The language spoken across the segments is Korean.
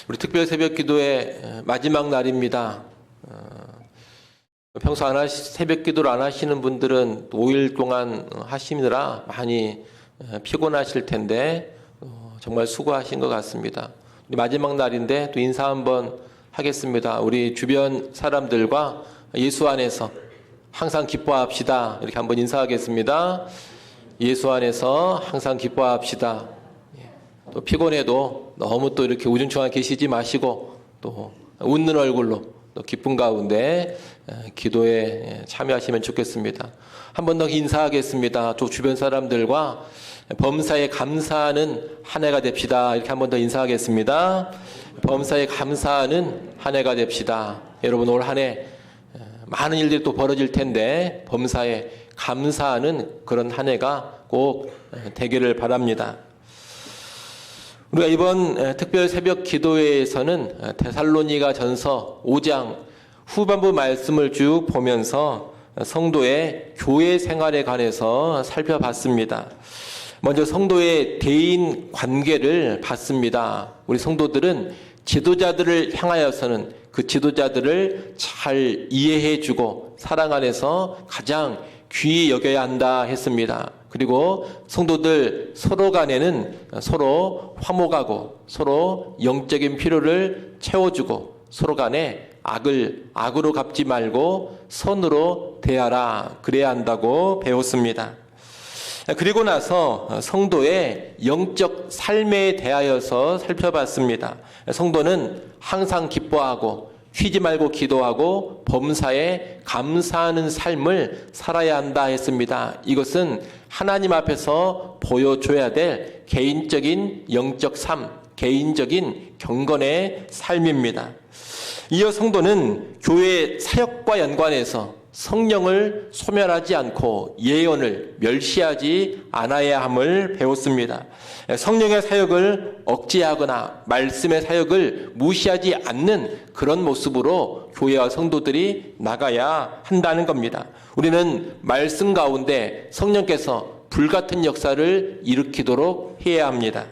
우리 특별 새벽 기도의 마지막 날입니다. 평소 새벽 기도를 안 하시는 분들은 5일 동안 하시느라 많이 피곤하실 텐데 정말 수고하신 것 같습니다. 우리 마지막 날인데 또 인사 한번 하겠습니다. 우리 주변 사람들과 예수 안에서 항상 기뻐합시다. 이렇게 한번 인사하겠습니다. 예수 안에서 항상 기뻐합시다. 또 피곤해도 너무 또 이렇게 우중충하게 계시지 마시고 또 웃는 얼굴로 또 기쁨 가운데 기도에 참여하시면 좋겠습니다. 한 번 더 인사하겠습니다. 또 주변 사람들과 범사에 감사하는 한 해가 됩시다. 이렇게 한 번 더 인사하겠습니다. 범사에 감사하는 한 해가 됩시다. 여러분 올 한 해 많은 일들이 또 벌어질 텐데 범사에 감사하는 그런 한 해가 꼭 되기를 바랍니다. 우리가 이번 특별 새벽 기도회에서는 데살로니가 전서 5장 후반부 말씀을 쭉 보면서 성도의 교회 생활에 관해서 살펴봤습니다. 먼저 성도의 대인 관계를 봤습니다. 우리 성도들은 지도자들을 향하여서는 그 지도자들을 잘 이해해주고 사랑 안에서 가장 귀히 여겨야 한다 했습니다. 그리고 성도들 서로 간에는 서로 화목하고 서로 영적인 필요를 채워주고 서로 간에 악을 악으로 갚지 말고 선으로 대하라 그래야 한다고 배웠습니다. 그리고 나서 성도의 영적 삶에 대하여서 살펴봤습니다. 성도는 항상 기뻐하고 쉬지 말고 기도하고 범사에 감사하는 삶을 살아야 한다 했습니다. 이것은 하나님 앞에서 보여줘야 될 개인적인 영적 삶, 개인적인 경건의 삶입니다. 이어 성도는 교회 사역과 연관해서 성령을 소멸하지 않고 예언을 멸시하지 않아야 함을 배웠습니다. 성령의 사역을 억제하거나 말씀의 사역을 무시하지 않는 그런 모습으로 교회와 성도들이 나가야 한다는 겁니다. 우리는 말씀 가운데 성령께서 불같은 역사를 일으키도록 해야 합니다.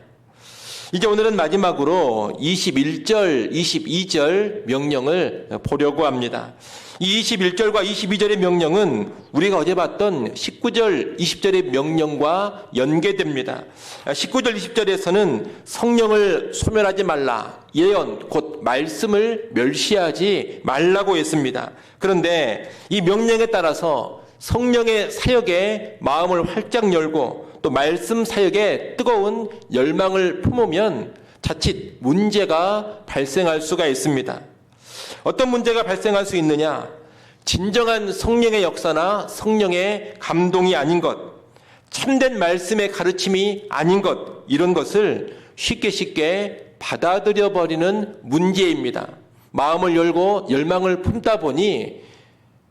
이제 오늘은 마지막으로 21절, 22절 명령을 보려고 합니다. 이 21절과 22절의 명령은 우리가 어제 봤던 19절, 20절의 명령과 연계됩니다. 19절, 20절에서는 성령을 소멸하지 말라, 예언, 곧 말씀을 멸시하지 말라고 했습니다. 그런데 이 명령에 따라서 성령의 사역에 마음을 활짝 열고 또 말씀 사역에 뜨거운 열망을 품으면 자칫 문제가 발생할 수가 있습니다. 어떤 문제가 발생할 수 있느냐? 진정한 성령의 역사나 성령의 감동이 아닌 것, 참된 말씀의 가르침이 아닌 것, 이런 것을 쉽게 받아들여 버리는 문제입니다. 마음을 열고 열망을 품다 보니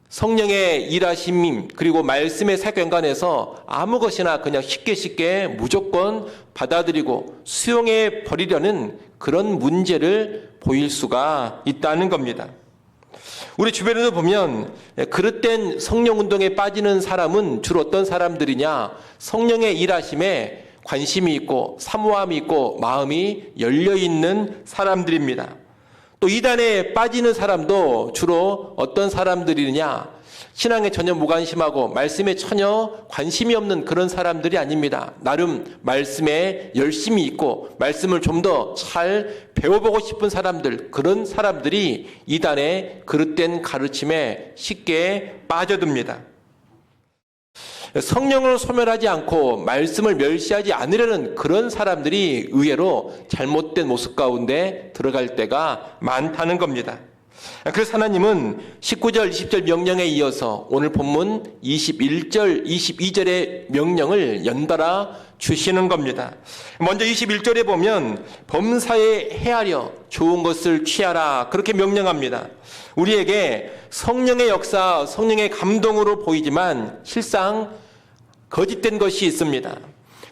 성령의 일하심 그리고 말씀의 사역 연관해서 아무 것이나 그냥 쉽게 무조건 받아들이고 수용해 버리려는 그런 문제를 보일 수가 있다는 겁니다. 우리 주변에도 보면 그릇된 성령 운동에 빠지는 사람은 주로 어떤 사람들이냐? 성령의 일하심에 관심이 있고 사모함이 있고 마음이 열려있는 사람들입니다. 또 이단에 빠지는 사람도 주로 어떤 사람들이냐? 신앙에 전혀 무관심하고 말씀에 전혀 관심이 없는 그런 사람들이 아닙니다. 나름 말씀에 열심히 있고 말씀을 좀 더 잘 배워보고 싶은 사람들, 그런 사람들이 이단의 그릇된 가르침에 쉽게 빠져듭니다. 성령을 소멸하지 않고 말씀을 멸시하지 않으려는 그런 사람들이 의외로 잘못된 모습 가운데 들어갈 때가 많다는 겁니다. 그래서 하나님은 19절, 20절 명령에 이어서 오늘 본문 21절, 22절의 명령을 연달아 주시는 겁니다. 먼저 21절에 보면 범사에 헤아려 좋은 것을 취하라 그렇게 명령합니다. 우리에게 성령의 역사, 성령의 감동으로 보이지만 실상 거짓된 것이 있습니다.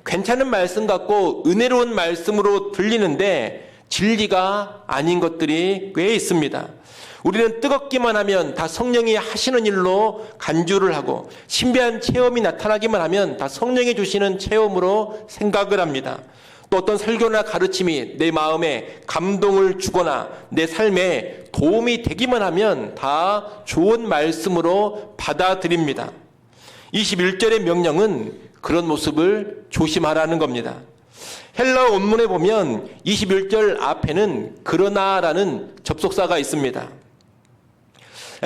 괜찮은 말씀 같고 은혜로운 말씀으로 들리는데 진리가 아닌 것들이 꽤 있습니다. 우리는 뜨겁기만 하면 다 성령이 하시는 일로 간주를 하고 신비한 체험이 나타나기만 하면 다 성령이 주시는 체험으로 생각을 합니다. 또 어떤 설교나 가르침이 내 마음에 감동을 주거나 내 삶에 도움이 되기만 하면 다 좋은 말씀으로 받아들입니다. 21절의 명령은 그런 모습을 조심하라는 겁니다. 헬라어 원문에 보면 21절 앞에는 그러나라는 접속사가 있습니다.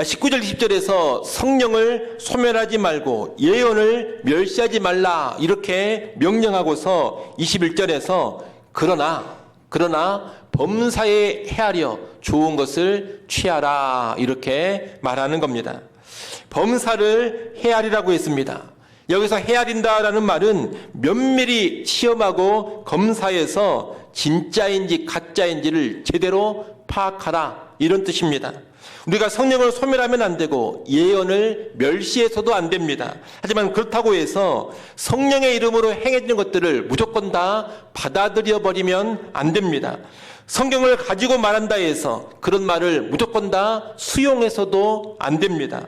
19절 20절에서 성령을 소멸하지 말고 예언을 멸시하지 말라 이렇게 명령하고서 21절에서 그러나 범사에 헤아려 좋은 것을 취하라 이렇게 말하는 겁니다. 범사를 헤아리라고 했습니다. 여기서 헤아린다라는 말은 면밀히 시험하고 검사해서 진짜인지 가짜인지를 제대로 파악하라 이런 뜻입니다. 우리가 성령을 소멸하면 안 되고 예언을 멸시해서도 안 됩니다. 하지만 그렇다고 해서 성령의 이름으로 행해지는 것들을 무조건 다 받아들여 버리면 안 됩니다. 성경을 가지고 말한다 해서 그런 말을 무조건 다 수용해서도 안 됩니다.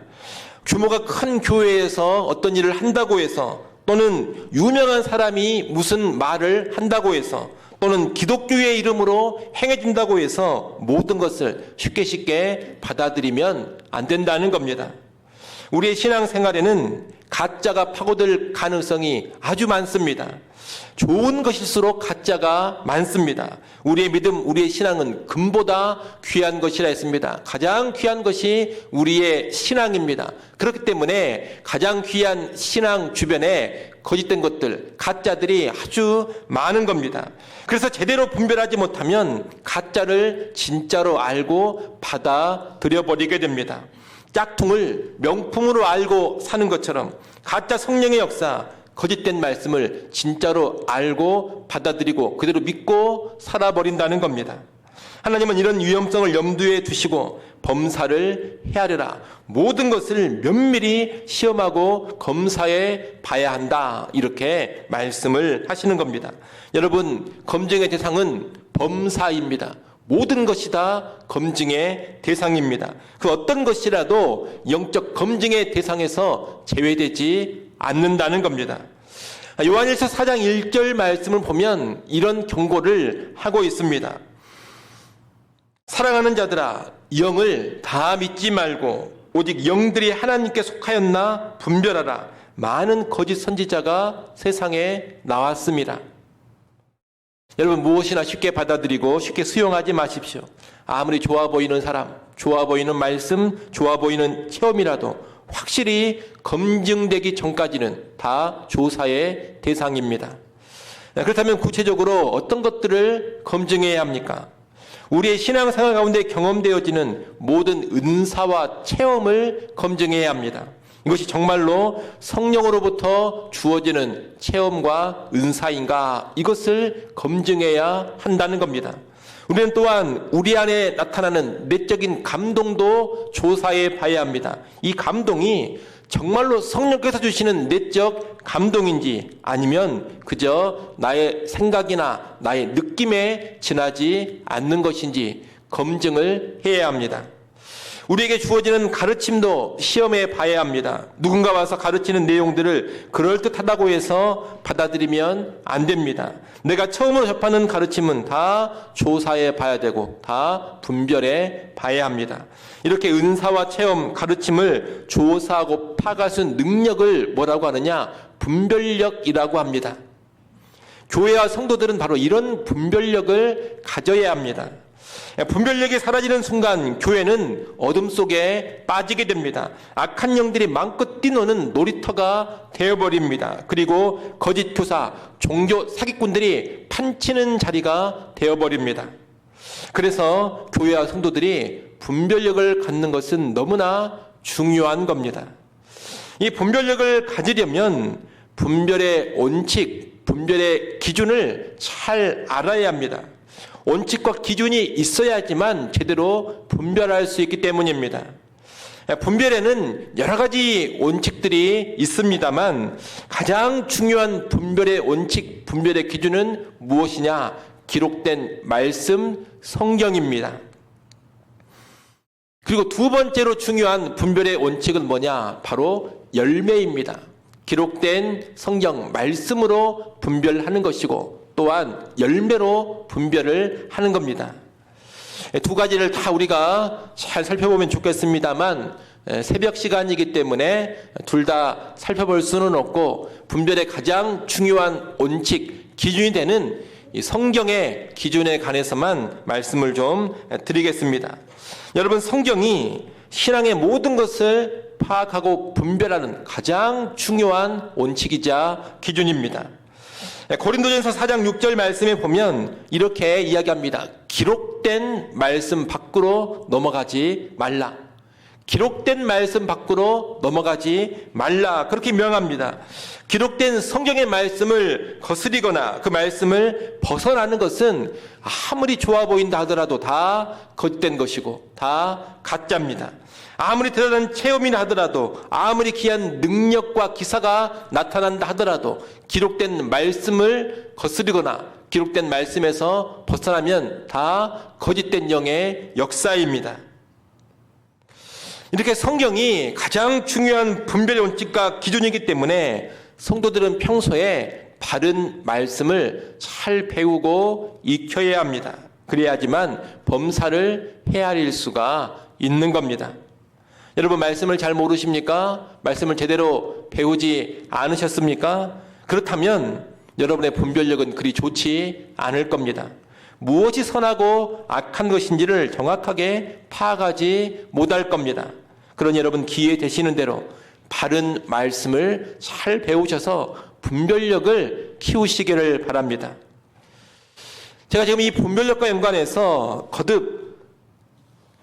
규모가 큰 교회에서 어떤 일을 한다고 해서 또는 유명한 사람이 무슨 말을 한다고 해서 또는 기독교의 이름으로 행해진다고 해서 모든 것을 쉽게 받아들이면 안 된다는 겁니다. 우리의 신앙생활에는 가짜가 파고들 가능성이 아주 많습니다. 좋은 것일수록 가짜가 많습니다. 우리의 믿음, 우리의 신앙은 금보다 귀한 것이라 했습니다. 가장 귀한 것이 우리의 신앙입니다. 그렇기 때문에 가장 귀한 신앙 주변에 거짓된 것들, 가짜들이 아주 많은 겁니다. 그래서 제대로 분별하지 못하면 가짜를 진짜로 알고 받아들여 버리게 됩니다. 짝퉁을 명품으로 알고 사는 것처럼 가짜 성령의 역사, 거짓된 말씀을 진짜로 알고 받아들이고 그대로 믿고 살아버린다는 겁니다. 하나님은 이런 위험성을 염두에 두시고 범사를 헤아려라. 모든 것을 면밀히 시험하고 검사해 봐야 한다. 이렇게 말씀을 하시는 겁니다. 여러분, 검증의 대상은 범사입니다. 모든 것이 다 검증의 대상입니다. 그 어떤 것이라도 영적 검증의 대상에서 제외되지 않는다는 겁니다. 요한일서 4장 1절 말씀을 보면 이런 경고를 하고 있습니다. 사랑하는 자들아, 영을 다 믿지 말고 오직 영들이 하나님께 속하였나 분별하라. 많은 거짓 선지자가 세상에 나왔습니다. 여러분, 무엇이나 쉽게 받아들이고 쉽게 수용하지 마십시오. 아무리 좋아 보이는 사람, 좋아 보이는 말씀, 좋아 보이는 체험이라도 확실히 검증되기 전까지는 다 조사의 대상입니다. 그렇다면 구체적으로 어떤 것들을 검증해야 합니까? 우리의 신앙생활 가운데 경험되어지는 모든 은사와 체험을 검증해야 합니다. 이것이 정말로 성령으로부터 주어지는 체험과 은사인가, 이것을 검증해야 한다는 겁니다. 우리는 또한 우리 안에 나타나는 내적인 감동도 조사해 봐야 합니다. 이 감동이 정말로 성령께서 주시는 내적 감동인지 아니면 그저 나의 생각이나 나의 느낌에 지나지 않는 것인지 검증을 해야 합니다. 우리에게 주어지는 가르침도 시험해 봐야 합니다. 누군가 와서 가르치는 내용들을 그럴듯하다고 해서 받아들이면 안 됩니다. 내가 처음으로 접하는 가르침은 다 조사해 봐야 되고 다 분별해 봐야 합니다. 이렇게 은사와 체험, 가르침을 조사하고 파가순 능력을 뭐라고 하느냐? 분별력이라고 합니다. 교회와 성도들은 바로 이런 분별력을 가져야 합니다. 분별력이 사라지는 순간 교회는 어둠 속에 빠지게 됩니다. 악한 영들이 마음껏 뛰노는 놀이터가 되어버립니다. 그리고 거짓 교사, 종교 사기꾼들이 판치는 자리가 되어버립니다. 그래서 교회와 성도들이 분별력을 갖는 것은 너무나 중요한 겁니다. 이 분별력을 가지려면 분별의 원칙, 분별의 기준을 잘 알아야 합니다. 원칙과 기준이 있어야지만 제대로 분별할 수 있기 때문입니다. 분별에는 여러 가지 원칙들이 있습니다만 가장 중요한 분별의 원칙, 분별의 기준은 무엇이냐? 기록된 말씀, 성경입니다. 그리고 두 번째로 중요한 분별의 원칙은 뭐냐? 바로 열매입니다. 기록된 성경 말씀으로 분별하는 것이고 또한 열매로 분별을 하는 겁니다. 두 가지를 다 우리가 잘 살펴보면 좋겠습니다만 새벽 시간이기 때문에 둘 다 살펴볼 수는 없고 분별의 가장 중요한 원칙, 기준이 되는 이 성경의 기준에 관해서만 말씀을 좀 드리겠습니다. 여러분, 성경이 신앙의 모든 것을 파악하고 분별하는 가장 중요한 원칙이자 기준입니다. 고린도전서 4장 6절 말씀에 보면 이렇게 이야기합니다. 기록된 말씀 밖으로 넘어가지 말라. 기록된 말씀 밖으로 넘어가지 말라. 그렇게 명합니다. 기록된 성경의 말씀을 거스리거나 그 말씀을 벗어나는 것은 아무리 좋아 보인다 하더라도 다 거짓된 것이고 다 가짜입니다. 아무리 대단한 체험이나 하더라도, 아무리 귀한 능력과 기사가 나타난다 하더라도 기록된 말씀을 거스르거나 기록된 말씀에서 벗어나면 다 거짓된 영의 역사입니다. 이렇게 성경이 가장 중요한 분별의 원칙과 기준이기 때문에 성도들은 평소에 바른 말씀을 잘 배우고 익혀야 합니다. 그래야지만 범사를 헤아릴 수가 있는 겁니다. 여러분, 말씀을 잘 모르십니까? 말씀을 제대로 배우지 않으셨습니까? 그렇다면 여러분의 분별력은 그리 좋지 않을 겁니다. 무엇이 선하고 악한 것인지를 정확하게 파악하지 못할 겁니다. 그러니 여러분, 기회 되시는 대로 바른 말씀을 잘 배우셔서 분별력을 키우시기를 바랍니다. 제가 지금 이 분별력과 연관해서 거듭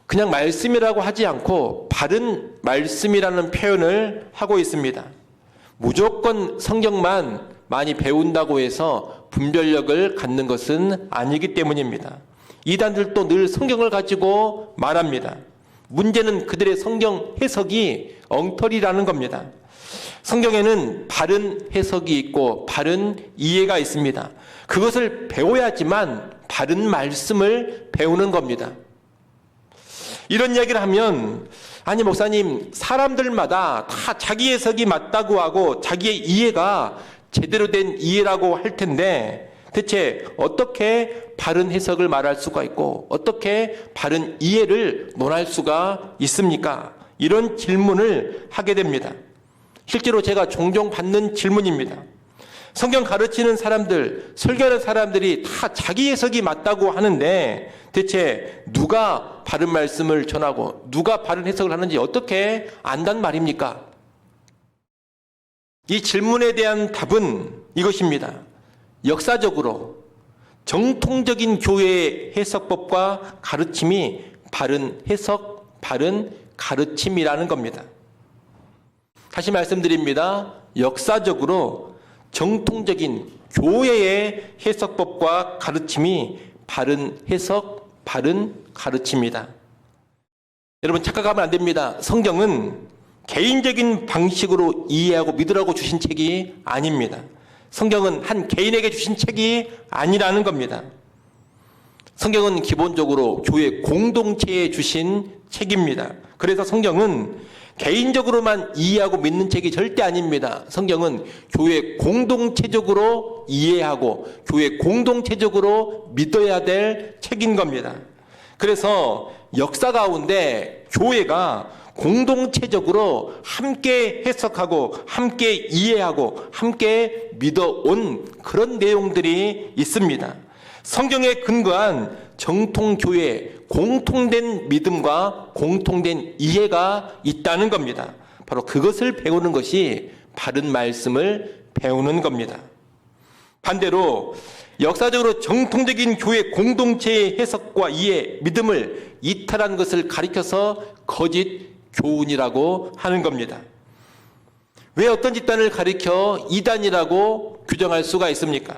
그냥 말씀이라고 하지 않고 바른 말씀이라는 표현을 하고 있습니다. 무조건 성경만 많이 배운다고 해서 분별력을 갖는 것은 아니기 때문입니다. 이단들도 늘 성경을 가지고 말합니다. 문제는 그들의 성경 해석이 엉터리라는 겁니다. 성경에는 바른 해석이 있고 바른 이해가 있습니다. 그것을 배워야지만 바른 말씀을 배우는 겁니다. 이런 이야기를 하면, 아니 목사님, 사람들마다 다 자기 해석이 맞다고 하고 자기의 이해가 제대로 된 이해라고 할 텐데 대체 어떻게 바른 해석을 말할 수가 있고 어떻게 바른 이해를 논할 수가 있습니까? 이런 질문을 하게 됩니다. 실제로 제가 종종 받는 질문입니다. 성경 가르치는 사람들, 설교하는 사람들이 다 자기 해석이 맞다고 하는데 대체 누가 바른 말씀을 전하고 누가 바른 해석을 하는지 어떻게 안단 말입니까? 이 질문에 대한 답은 이것입니다. 역사적으로 정통적인 교회의 해석법과 가르침이 바른 해석, 바른 가르침이라는 겁니다. 다시 말씀드립니다. 역사적으로 정통적인 교회의 해석법과 가르침이 바른 해석, 바른 가르침이다. 여러분, 착각하면 안 됩니다. 성경은 개인적인 방식으로 이해하고 믿으라고 주신 책이 아닙니다. 성경은 한 개인에게 주신 책이 아니라는 겁니다. 성경은 기본적으로 교회 공동체에 주신 책입니다. 그래서 성경은 개인적으로만 이해하고 믿는 책이 절대 아닙니다. 성경은 교회 공동체적으로 이해하고 교회 공동체적으로 믿어야 될 책인 겁니다. 그래서 역사 가운데 교회가 공동체적으로 함께 해석하고 함께 이해하고 함께 믿어온 그런 내용들이 있습니다. 성경에 근거한 정통교회 공통된 믿음과 공통된 이해가 있다는 겁니다. 바로 그것을 배우는 것이 바른 말씀을 배우는 겁니다. 반대로 역사적으로 정통적인 교회 공동체의 해석과 이해, 믿음을 이탈한 것을 가리켜서 거짓 교훈이라고 하는 겁니다. 왜 어떤 집단을 가리켜 이단이라고 규정할 수가 있습니까?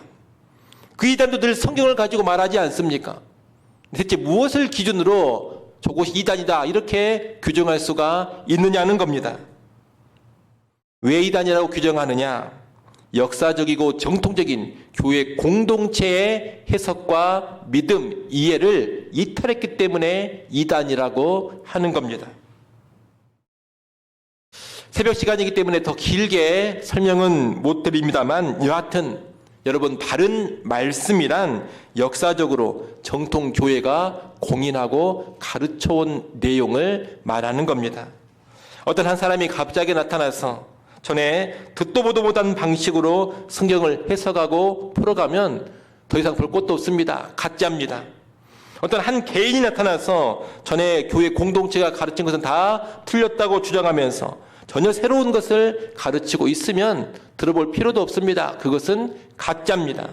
그 이단도 늘 성경을 가지고 말하지 않습니까? 대체 무엇을 기준으로 저곳이 이단이다 이렇게 규정할 수가 있느냐는 겁니다. 왜 이단이라고 규정하느냐? 역사적이고 정통적인 교회 공동체의 해석과 믿음, 이해를 이탈했기 때문에 이단이라고 하는 겁니다. 새벽 시간이기 때문에 더 길게 설명은 못 드립니다만 여하튼 여러분, 바른 말씀이란 역사적으로 정통 교회가 공인하고 가르쳐온 내용을 말하는 겁니다. 어떤 한 사람이 갑자기 나타나서 전에 듣도 보도 못한 방식으로 성경을 해석하고 풀어가면 더 이상 볼 것도 없습니다. 가짜입니다. 어떤 한 개인이 나타나서 전에 교회 공동체가 가르친 것은 다 틀렸다고 주장하면서 전혀 새로운 것을 가르치고 있으면 들어볼 필요도 없습니다. 그것은 가짜입니다.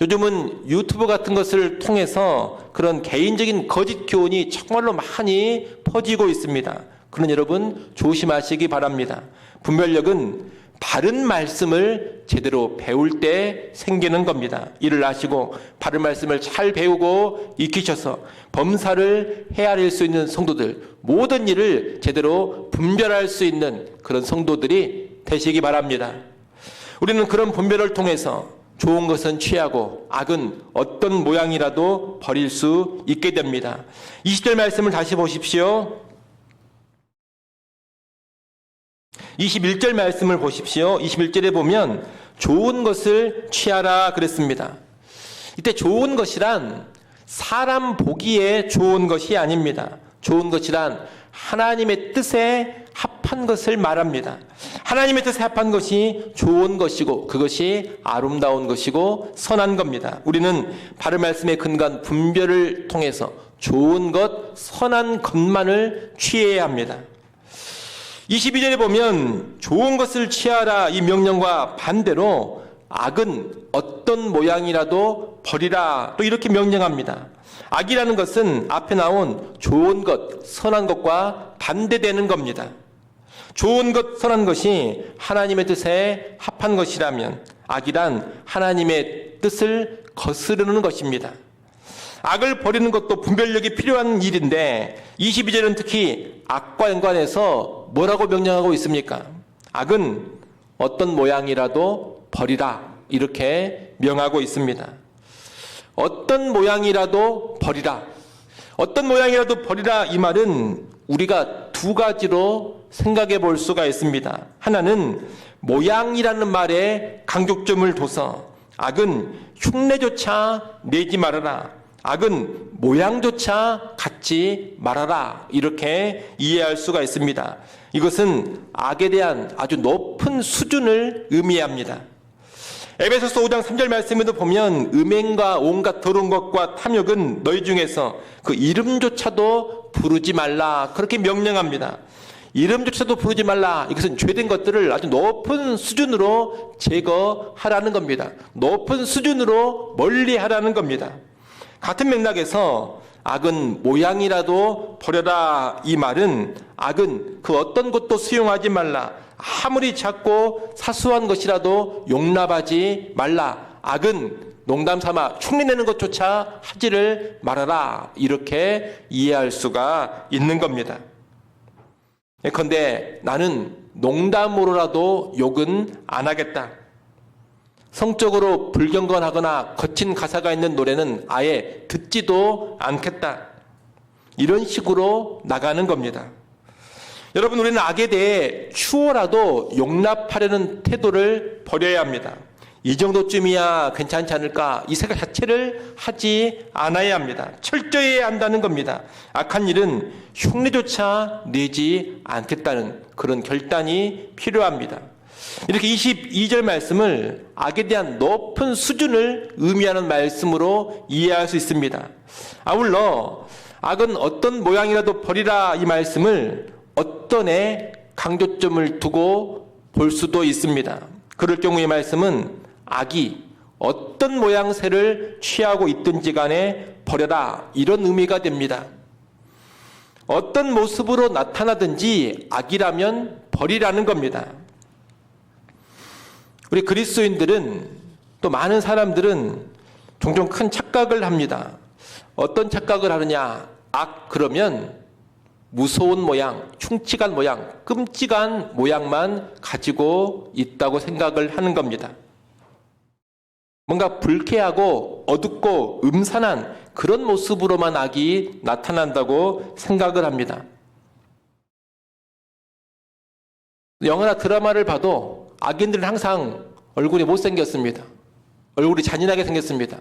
요즘은 유튜브 같은 것을 통해서 그런 개인적인 거짓 교훈이 정말로 많이 퍼지고 있습니다. 그러니 여러분 조심하시기 바랍니다. 분별력은 바른 말씀을 제대로 배울 때 생기는 겁니다. 이를 아시고 바른 말씀을 잘 배우고 익히셔서 범사를 헤아릴 수 있는 성도들, 모든 일을 제대로 분별할 수 있는 그런 성도들이 되시기 바랍니다. 우리는 그런 분별을 통해서 좋은 것은 취하고 악은 어떤 모양이라도 버릴 수 있게 됩니다. 20절 말씀을 다시 보십시오. 21절 말씀을 보십시오. 21절에 보면 좋은 것을 취하라 그랬습니다. 이때 좋은 것이란 사람 보기에 좋은 것이 아닙니다. 좋은 것이란 하나님의 뜻에 합한 것을 말합니다. 하나님의 뜻에 합한 것이 좋은 것이고 그것이 아름다운 것이고 선한 겁니다. 우리는 바른 말씀에 근거한 분별을 통해서 좋은 것, 선한 것만을 취해야 합니다. 22절에 보면 좋은 것을 취하라 이 명령과 반대로 악은 어떤 모양이라도 버리라 또 이렇게 명령합니다. 악이라는 것은 앞에 나온 좋은 것, 선한 것과 반대되는 겁니다. 좋은 것, 선한 것이 하나님의 뜻에 합한 것이라면 악이란 하나님의 뜻을 거스르는 것입니다. 악을 버리는 것도 분별력이 필요한 일인데 22절은 특히 악과 연관해서 뭐라고 명령하고 있습니까? 악은 어떤 모양이라도 버리라 이렇게 명하고 있습니다. 어떤 모양이라도 버리라. 어떤 모양이라도 버리라 이 말은 우리가 두 가지로 생각해 볼 수가 있습니다. 하나는 모양이라는 말에 강조점을 둬서 악은 흉내조차 내지 말아라. 악은 모양조차 갖지 말아라. 이렇게 이해할 수가 있습니다. 이것은 악에 대한 아주 높은 수준을 의미합니다. 에베소서 5장 3절 말씀에도 보면 음행과 온갖 더러운 것과 탐욕은 너희 중에서 그 이름조차도 부르지 말라. 그렇게 명령합니다. 이름조차도 부르지 말라. 이것은 죄된 것들을 아주 높은 수준으로 제거하라는 겁니다. 높은 수준으로 멀리하라는 겁니다. 같은 맥락에서 악은 모양이라도 버려라 이 말은 악은 그 어떤 것도 수용하지 말라. 아무리 작고 사소한 것이라도 용납하지 말라. 악은 농담 삼아 흉내내는 것조차 하지를 말아라. 이렇게 이해할 수가 있는 겁니다. 예컨대 나는 농담으로라도 욕은 안 하겠다. 성적으로 불경건하거나 거친 가사가 있는 노래는 아예 듣지도 않겠다. 이런 식으로 나가는 겁니다. 여러분, 우리는 악에 대해 추호라도 용납하려는 태도를 버려야 합니다. 이 정도쯤이야 괜찮지 않을까? 이 생각 자체를 하지 않아야 합니다. 철저히 해야 한다는 겁니다. 악한 일은 흉내조차 내지 않겠다는 그런 결단이 필요합니다. 이렇게 22절 말씀을 악에 대한 높은 수준을 의미하는 말씀으로 이해할 수 있습니다. 아울러 악은 어떤 모양이라도 버리라 이 말씀을 어떤에 강조점을 두고 볼 수도 있습니다. 그럴 경우의 말씀은 악이 어떤 모양새를 취하고 있든지 간에 버려라 이런 의미가 됩니다. 어떤 모습으로 나타나든지 악이라면 버리라는 겁니다. 우리 그리스도인들은 또 많은 사람들은 종종 큰 착각을 합니다. 어떤 착각을 하느냐? 악 그러면 무서운 모양, 흉측한 모양, 끔찍한 모양만 가지고 있다고 생각을 하는 겁니다. 뭔가 불쾌하고 어둡고 음산한 그런 모습으로만 악이 나타난다고 생각을 합니다. 영화나 드라마를 봐도 악인들은 항상 얼굴이 못생겼습니다. 얼굴이 잔인하게 생겼습니다.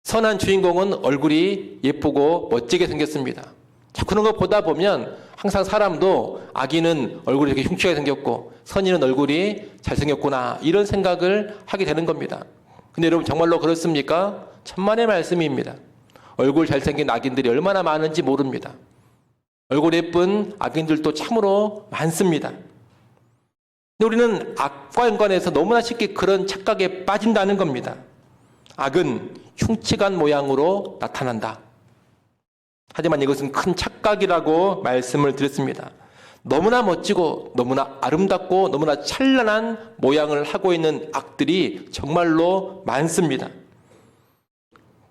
선한 주인공은 얼굴이 예쁘고 멋지게 생겼습니다. 자, 그런 거 보다 보면 항상 사람도 악인은 얼굴이 이렇게 흉측하게 생겼고 선인은 얼굴이 잘생겼구나 이런 생각을 하게 되는 겁니다. 근데 여러분 정말로 그렇습니까? 천만의 말씀입니다. 얼굴 잘생긴 악인들이 얼마나 많은지 모릅니다. 얼굴 예쁜 악인들도 참으로 많습니다. 근데 우리는 악과 연관해서 너무나 쉽게 그런 착각에 빠진다는 겁니다. 악은 흉측한 모양으로 나타난다. 하지만 이것은 큰 착각이라고 말씀을 드렸습니다. 너무나 멋지고 너무나 아름답고 너무나 찬란한 모양을 하고 있는 악들이 정말로 많습니다.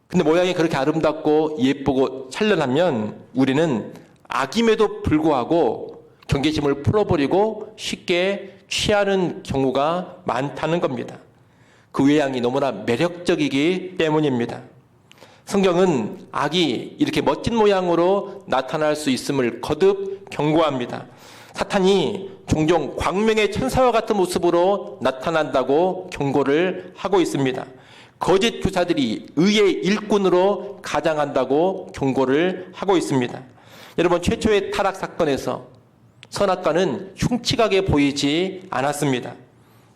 근데 모양이 그렇게 아름답고 예쁘고 찬란하면 우리는 악임에도 불구하고 경계심을 풀어버리고 쉽게 취하는 경우가 많다는 겁니다. 그 외양이 너무나 매력적이기 때문입니다. 성경은 악이 이렇게 멋진 모양으로 나타날 수 있음을 거듭 경고합니다. 사탄이 종종 광명의 천사와 같은 모습으로 나타난다고 경고를 하고 있습니다. 거짓 교사들이 의의 일꾼으로 가장한다고 경고를 하고 있습니다. 여러분, 최초의 타락 사건에서 선악과는 흉측하게 보이지 않았습니다.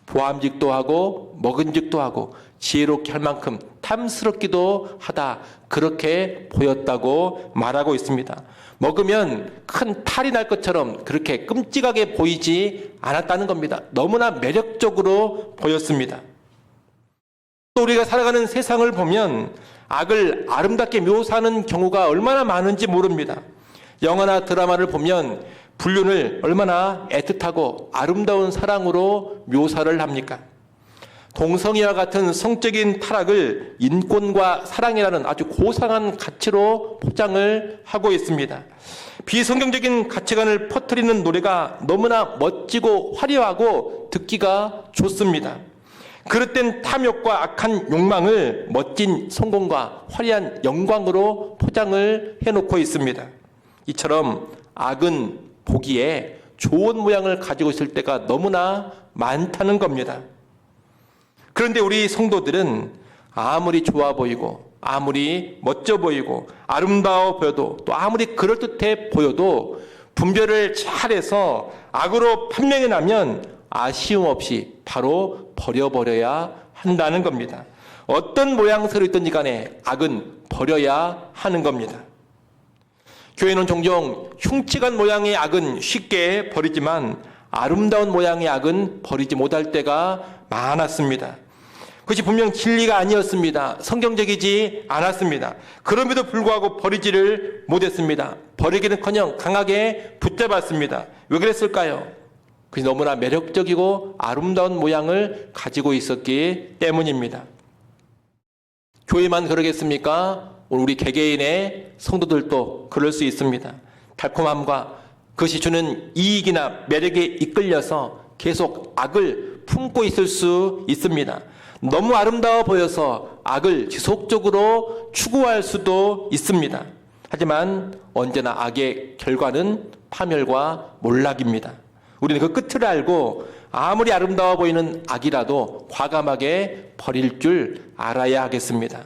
보암직도 하고 먹은직도 하고 지혜롭게 할 만큼 탐스럽기도 하다, 그렇게 보였다고 말하고 있습니다. 먹으면 큰 탈이 날 것처럼 그렇게 끔찍하게 보이지 않았다는 겁니다. 너무나 매력적으로 보였습니다. 또 우리가 살아가는 세상을 보면 악을 아름답게 묘사하는 경우가 얼마나 많은지 모릅니다. 영화나 드라마를 보면 불륜을 얼마나 애틋하고 아름다운 사랑으로 묘사를 합니까? 동성애와 같은 성적인 타락을 인권과 사랑이라는 아주 고상한 가치로 포장을 하고 있습니다. 비성경적인 가치관을 퍼뜨리는 노래가 너무나 멋지고 화려하고 듣기가 좋습니다. 그릇된 탐욕과 악한 욕망을 멋진 성공과 화려한 영광으로 포장을 해놓고 있습니다. 이처럼 악은 보기에 좋은 모양을 가지고 있을 때가 너무나 많다는 겁니다. 그런데 우리 성도들은 아무리 좋아 보이고 아무리 멋져 보이고 아름다워 보여도 또 아무리 그럴듯해 보여도 분별을 잘해서 악으로 판명이 나면 아쉬움 없이 바로 버려버려야 한다는 겁니다. 어떤 모양새로 있든지 간에 악은 버려야 하는 겁니다. 교회는 종종 흉측한 모양의 악은 쉽게 버리지만 아름다운 모양의 악은 버리지 못할 때가 많았습니다. 그것이 분명 진리가 아니었습니다. 성경적이지 않았습니다. 그럼에도 불구하고 버리지를 못했습니다. 버리기는커녕 강하게 붙잡았습니다. 왜 그랬을까요? 그것이 너무나 매력적이고 아름다운 모양을 가지고 있었기 때문입니다. 교회만 그러겠습니까? 우리 개개인의 성도들도 그럴 수 있습니다. 달콤함과 그것이 주는 이익이나 매력에 이끌려서 계속 악을 품고 있을 수 있습니다. 너무 아름다워 보여서 악을 지속적으로 추구할 수도 있습니다. 하지만 언제나 악의 결과는 파멸과 몰락입니다. 우리는 그 끝을 알고 아무리 아름다워 보이는 악이라도 과감하게 버릴 줄 알아야 하겠습니다.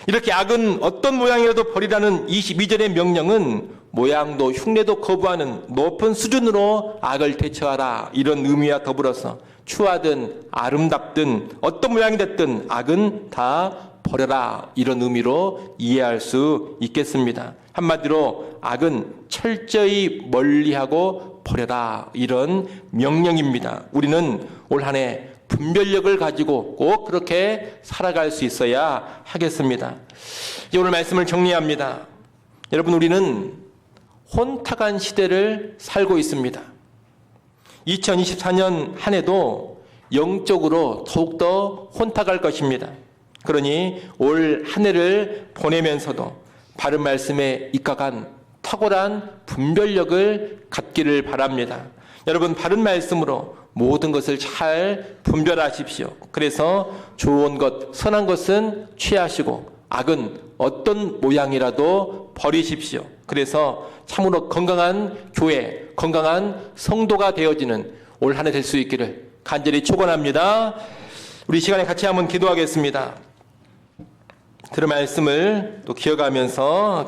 이렇게 악은 어떤 모양이라도 버리라는 22절의 명령은 모양도 흉내도 거부하는 높은 수준으로 악을 대처하라, 이런 의미와 더불어서 추하든 아름답든 어떤 모양이 됐든 악은 다 버려라, 이런 의미로 이해할 수 있겠습니다. 한마디로 악은 철저히 멀리하고 버려라, 이런 명령입니다. 우리는 올 한 해 분별력을 가지고 꼭 그렇게 살아갈 수 있어야 하겠습니다. 이제 오늘 말씀을 정리합니다. 여러분, 우리는 혼탁한 시대를 살고 있습니다. 2024년 한 해도 영적으로 더욱더 혼탁할 것입니다. 그러니 올 한 해를 보내면서도 바른 말씀에 입각한 탁월한 분별력을 갖기를 바랍니다. 여러분, 바른 말씀으로 모든 것을 잘 분별하십시오. 그래서 좋은 것, 선한 것은 취하시고 악은 어떤 모양이라도 버리십시오. 그래서 참으로 건강한 교회, 건강한 성도가 되어지는 올 한 해 될 수 있기를 간절히 축원합니다. 우리 시간에 같이 한번 기도하겠습니다. 들은 말씀을 또 기억하면서